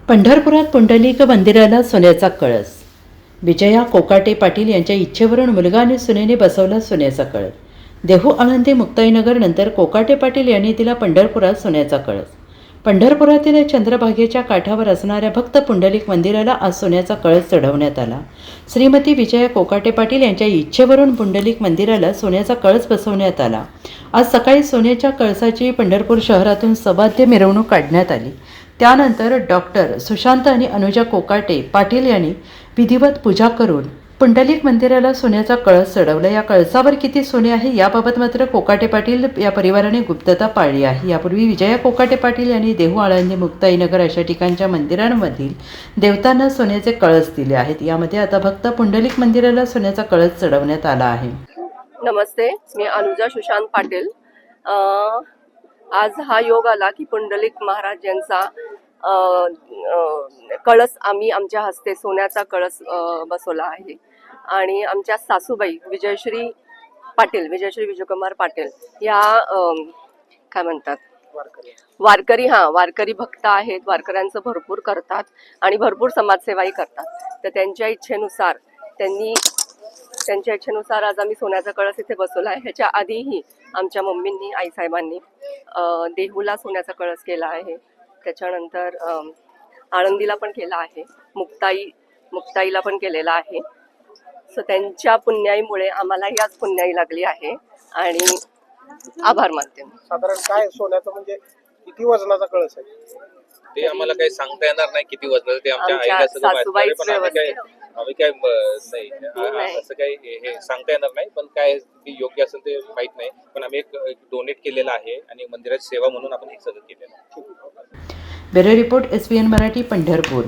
पंढरपुरात पुंडलिक मंदिराला सोन्याचा कळस. विजया कोकाटे पाटील यांच्या इच्छेवरून मुलगा आणि सुनेने बसवला सोन्याचा कळस. देहू आळंदी मुक्ताईनगर नंतर कोकाटे पाटील यांनी दिला पंढरपुरात सोन्याचा कळस. पंढरपुरातील चंद्रभागेच्या काठावर असणाऱ्या भक्त पुंडलिक मंदिराला आज सोन्याचा कळस चढवण्यात आला. श्रीमती विजया कोकाटे पाटील यांच्या इच्छेवरून पुंडलिक मंदिराला सोन्याचा कळस बसवण्यात आला. आज सकाळी सोन्याच्या कळसाची पंढरपूर शहरातून सवाद्य मिरवणूक काढण्यात आली. त्यानंतर डॉक्टर सुशांत आणि अनुजा कोकाटे पाटील यांनी विधिवत पूजा करून पुंडलिक मंदिराला सोन्याचा कळस चढवला. या कळसावर किती सोने आहे याबाबत मात्र कोकाटे पाटील या परिवाराने गुप्तता पाळली आहे. यापूर्वी विजया कोकाटे पाटील यांनी देहू आळंदी मुक्ताईनगर अशा ठिकाणच्या मंदिरांमधील देवतांना सोन्याचे कळस दिले आहेत. यामध्ये आता भक्त पुंडलिक मंदिराला सोन्याचा कळस चढवण्यात आला आहे. नमस्ते, मी अनुजा सुशांत पाटील. आज हा योग आला की पुंडलिक महाराज यांचा कळस आम्ही आमच्या हस्ते सोन्याचा कळस बसवला आहे. आणि आमच्या सासूबाई विजयश्री विजयकुमार पाटील या काय म्हणतात वारकरी भक्त आहेत. वारकऱ्यांचं भरपूर करतात आणि भरपूर समाजसेवाही करतात. तर त्यांच्या इच्छेनुसार आज आम्ही सोन्याचा कळस इथे बसवला आहे. ह्याच्या आधीही आमच्या मम्मींनी आईसाहेबांनी देहूला सोन्याचा कळस केला आहे. त्याच्यानंतर आळंदीला पण केला आहे, मुक्ताईला पण केलेला आहे. सो त्यांच्या पुण्याईमुळे आम्हालाही आज पुण्याई लागली आहे आणि आभार मानते. साधारण काय सोन्याचं म्हणजे किती वजनाचा कळस आहे ते आम्हाला काही सांगता येणार नाही. किती वजन ते आमच्या आईला सगळं माहिती आहे, पण आम्ही काय नाही असं काही हे सांगता येणार नाही. पण काय योग्य असेल ते माहित नाही. पण आम्ही एक डोनेट केलेलं आहे आणि मंदिराची सेवा म्हणून आपण हे सगळं केलेलं आहे. Bureau report SVN Marathi, Pandharpur.